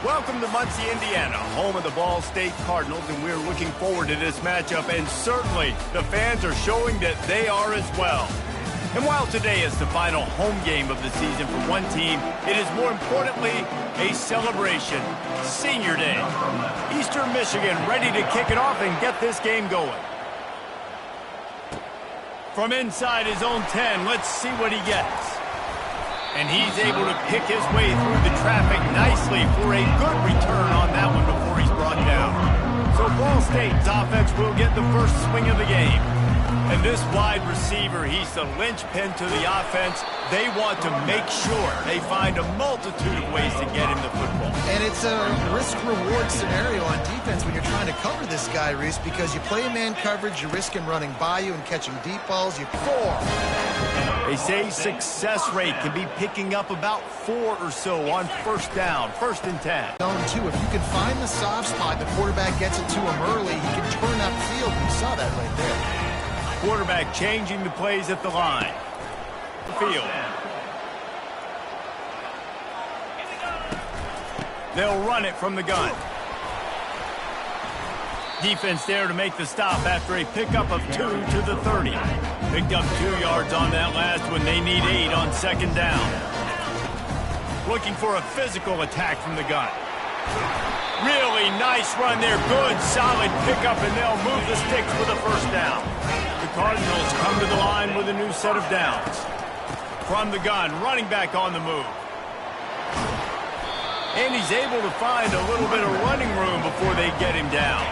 Welcome to Muncie, Indiana, home of the Ball State Cardinals, and we're looking forward to this matchup, and certainly the fans are showing that they are as well. And while today is the final home game of the season for one team, it is more importantly a celebration, Senior Day. Eastern Michigan ready to kick it off and get this game going. From inside his own 10, let's see what he gets. And he's able to pick his way through the traffic nicely for a good return on that one before he's brought down. So Ball State's offense will get the first swing of the game. And this wide receiver, he's the linchpin to the offense. They want to make sure they find a multitude of ways to get him the football. And it's a risk-reward scenario on defense when you're trying to cover this guy, Reese, because you play man coverage, you risk him running by you and catching deep balls. They say success rate can be picking up about 4 or so on first down, 1st and 10. Zone 2, if you can find the soft spot, the quarterback gets it to him early, he can turn upfield. You saw that right there. Quarterback changing the plays at the line. Field. They'll run it from the gun. Defense there to make the stop after a pickup of 2 to the 30. Picked up 2 yards on that last one. They need 8 on 2nd down. Looking for a physical attack from the gun. Really nice run there. Good, solid pickup, and they'll move the sticks for the 1st down. The Cardinals come to the line with a new set of downs. From the gun, running back on the move. And he's able to find a little bit of running room before they get him down.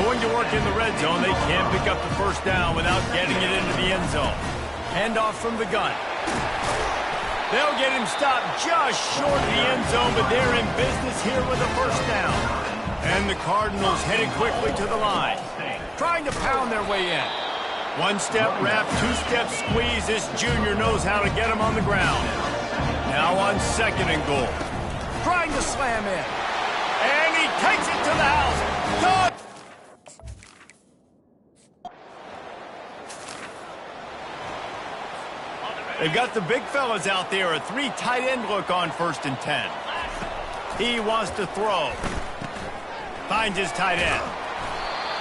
Going to work in the red zone, they can't pick up the 1st down without getting it into the end zone. Handoff from the gun. They'll get him stopped just short of the end zone, but they're in business here with the 1st down. And the Cardinals headed quickly to the line, trying to pound their way in. 1-step wrap, 2-step squeeze. This junior knows how to get him on the ground. Now on 2nd and goal. Trying to slam in. And he takes it to the house. Good. They've got the big fellas out there. A 3 tight end look on 1st and 10. He wants to throw. Finds his tight end.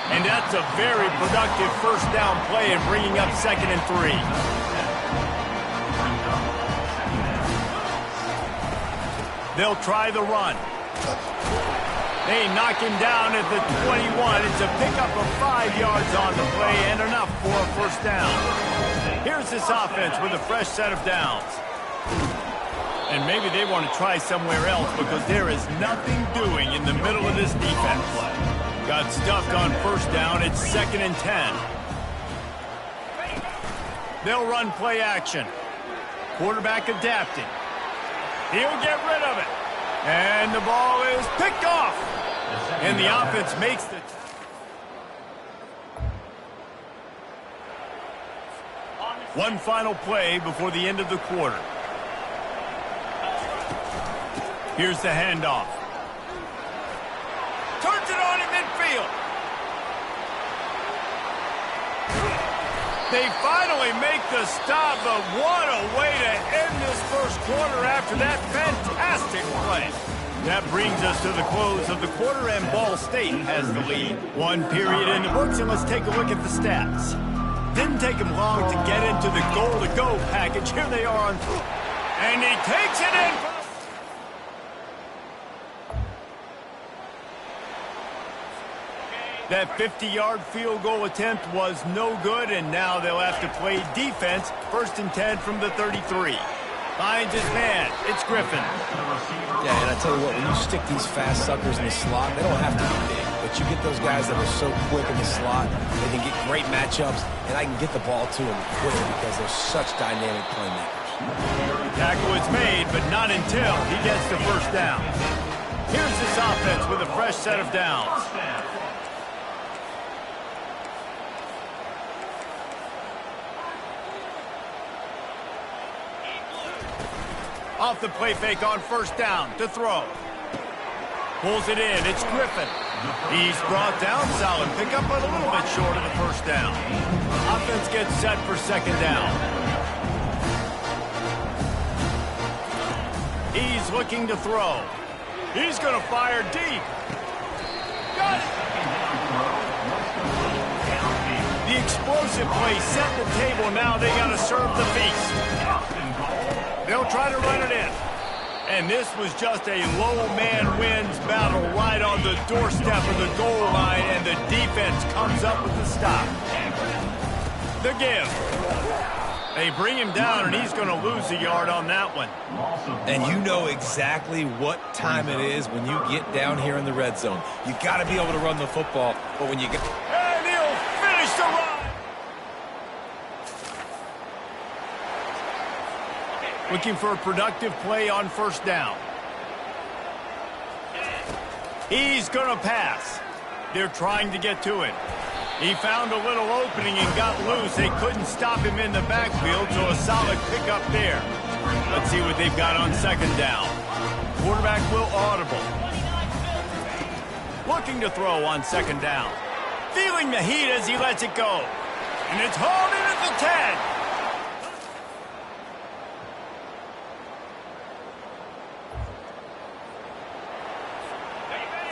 And that's a very productive 1st down play and bringing up 2nd and 3. They'll try the run. They knock him down at the 21. It's a pickup of 5 yards on the play and enough for a 1st down. Here's this offense with a fresh set of downs. And maybe they want to try somewhere else because there is nothing doing in the middle of this defense. Got stuffed on 1st down. It's 2nd and 10. They'll run play action. Quarterback adapting. He'll get rid of it. And the ball is picked off. And the offense makes the... One final play before the end of the quarter. Here's the handoff. Turns it on in midfield. They finally make the stop, but what a way to end this 1st quarter after that fantastic play. That brings us to the close of the quarter, and Ball State has the lead. 1 period in the books, and let's take a look at the stats. Didn't take him long to get into the goal-to-go package. Here they are on... And he takes it in for the... That 50-yard field goal attempt was no good, and now they'll have to play defense. 1st and 10 from the 33. Finds his man. It's Griffin. Yeah, and I tell you what, when you stick these fast suckers in the slot, they don't have to be big. But you get those guys that are so quick in the slot, they can get great matchups, and I can get the ball to them quick because they're such dynamic playmakers. Tackle is made, but not until he gets the 1st down. Here's this offense with a fresh set of downs. Off the play fake on 1st down to throw. Pulls it in. It's Griffin. He's brought down. Solid pickup, but a little bit short of the 1st down. Offense gets set for 2nd down. He's looking to throw. He's going to fire deep. Got it. The explosive play set the table. Now they got to serve the feast. They'll try to run it in. And this was just a low man wins battle right on the doorstep of the goal line, and the defense comes up with the stop. The give. They bring him down, and he's going to lose a yard on that one. And you know exactly what time it is when you get down here in the red zone. You got to be able to run the football, but when you get... And he'll finish the run. Looking for a productive play on first down. He's going to pass. They're trying to get to it. He found a little opening and got loose. They couldn't stop him in the backfield, so a solid pickup there. Let's see what they've got on second down. Quarterback will audible. Looking to throw on second down. Feeling the heat as he lets it go. And it's hauled in at the 10.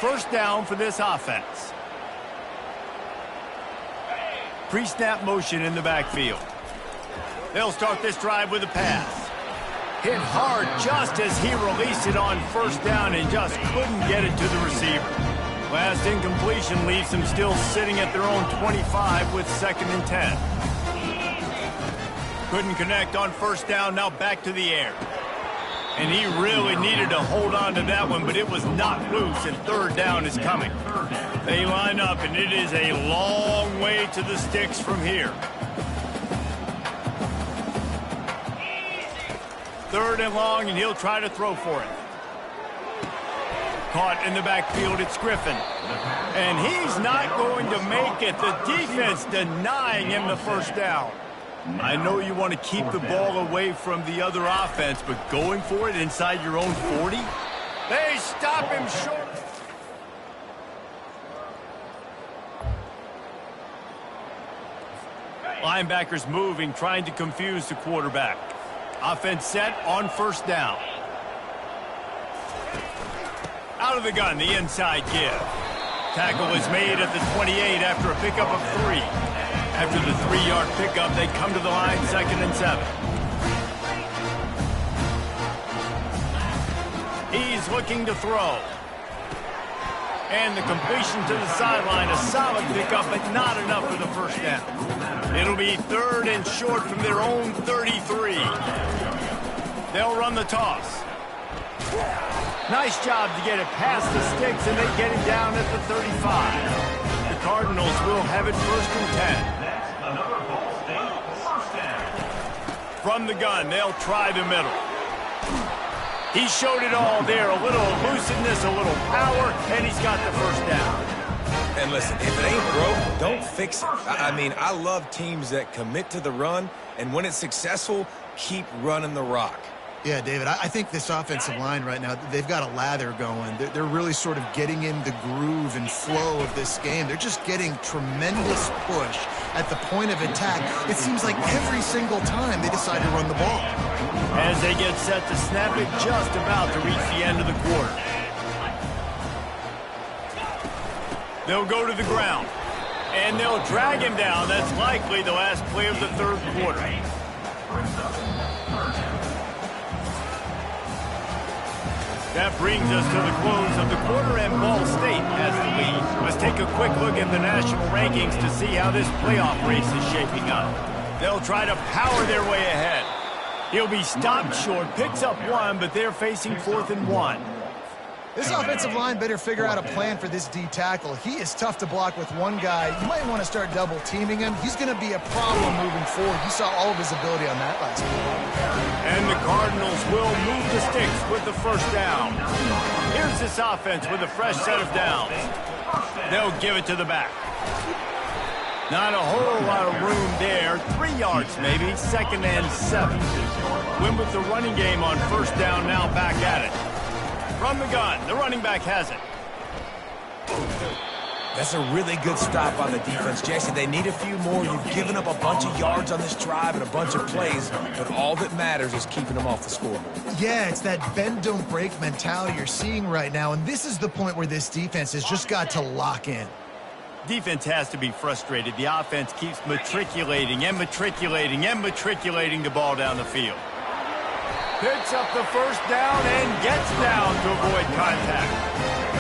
First down for this offense. Pre-snap motion in the backfield. They'll start this drive with a pass. Hit hard just as he released it on first down and just couldn't get it to the receiver. Last incompletion leaves them still sitting at their own 25 with 2nd and 10. Couldn't connect on first down, now back to the air. And he really needed to hold on to that one, but it was knocked loose, and third down is coming. They line up, and it is a long way to the sticks from here. Third and long, and he'll try to throw for it. Caught in the backfield, it's Griffin. And he's not going to make it. The defense denying him the first down. I know you want to keep the ball away from the other offense, but going for it inside your own 40? They stop him short. Linebackers moving, trying to confuse the quarterback. Offense set on first down. Out of the gun, the inside give. Tackle is made at the 28 after a pickup of 3. After the 3-yard pickup, they come to the line, 2nd and 7. He's looking to throw. And the completion to the sideline, a solid pickup, but not enough for the first down. It'll be 3rd and short from their own 33. They'll run the toss. Nice job to get it past the sticks, and they get it down at the 35. The Cardinals will have it 1st and 10. From the gun, they'll try the middle. He showed it all there, a little elusiveness, a little power, and he's got the first down. And listen, if it ain't broke, don't fix it. I mean, I love teams that commit to the run, and when it's successful, keep running the rock. Yeah, David, I think this offensive line right now, they've got a lather going. They're really sort of getting in the groove and flow of this game. They're just getting tremendous push at the point of attack. It seems like every single time they decide to run the ball. As they get set to snap it, just about to reach the end of the quarter. They'll go to the ground, and they'll drag him down. That's likely the last play of the 3rd quarter. That brings us to the close of the quarter, and Ball State has the lead. Let's take a quick look at the national rankings to see how this playoff race is shaping up. They'll try to power their way ahead. He'll be stopped short, picks up 1, but they're facing 4th and 1. This offensive line better figure out a plan for this D tackle. He is tough to block with one guy. You might want to start double teaming him. He's going to be a problem moving forward. You saw all of his ability on that last week. And the Cardinals will move the sticks with the first down. Here's this offense with a fresh set of downs. They'll give it to the back. Not a whole lot of room there. 3 yards maybe, 2nd and 7. Win with the running game on first down, now back at it. From the gun, the running back has it. That's a really good stop on the defense, Jesse. They need a few more. You've given up a bunch of yards on this drive and a bunch of plays, but all that matters is keeping them off the scoreboard. Yeah, it's that bend, don't break mentality you're seeing right now, and this is the point where this defense has just got to lock in. Defense has to be frustrated. The offense keeps matriculating and matriculating and matriculating the ball down the field. Picks up the first down and gets down to avoid contact.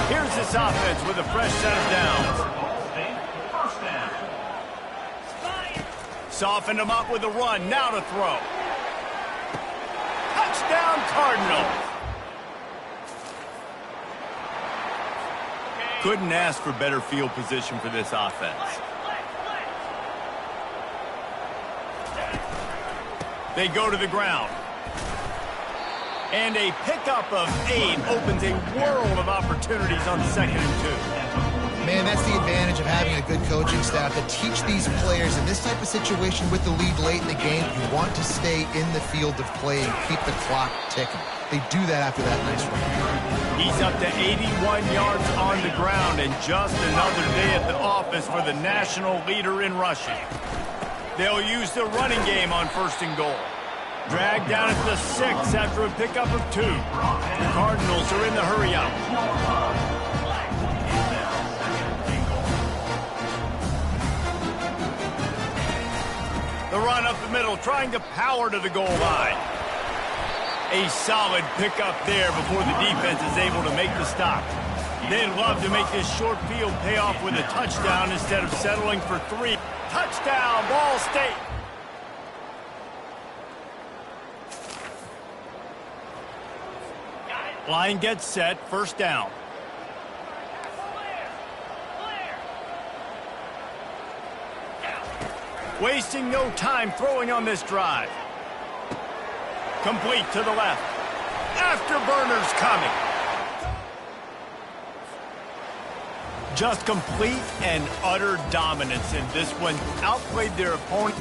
Here's this offense with a fresh set of downs. Softened him up with a run. Now to throw. Touchdown, Cardinals. Couldn't ask for better field position for this offense. They go to the ground. And a pickup of 8 opens a world of opportunities on 2nd and 2. Man, that's the advantage of having a good coaching staff to teach these players in this type of situation with the lead late in the game. You want to stay in the field of play and keep the clock ticking. They do that after that nice run. He's up to 81 yards on the ground, and just another day at the office for the national leader in rushing. They'll use the running game on 1st and goal. Dragged down at the 6 after a pickup of 2. The Cardinals are in the hurry-up. The run up the middle, trying to power to the goal line. A solid pickup there before the defense is able to make the stop. They'd love to make this short field pay off with a touchdown instead of settling for 3. Touchdown, Ball State. Line gets set, 1st down. Wasting no time throwing on this drive. Complete to the left. Afterburners coming. Just complete and utter dominance in this one. Outplayed their opponent.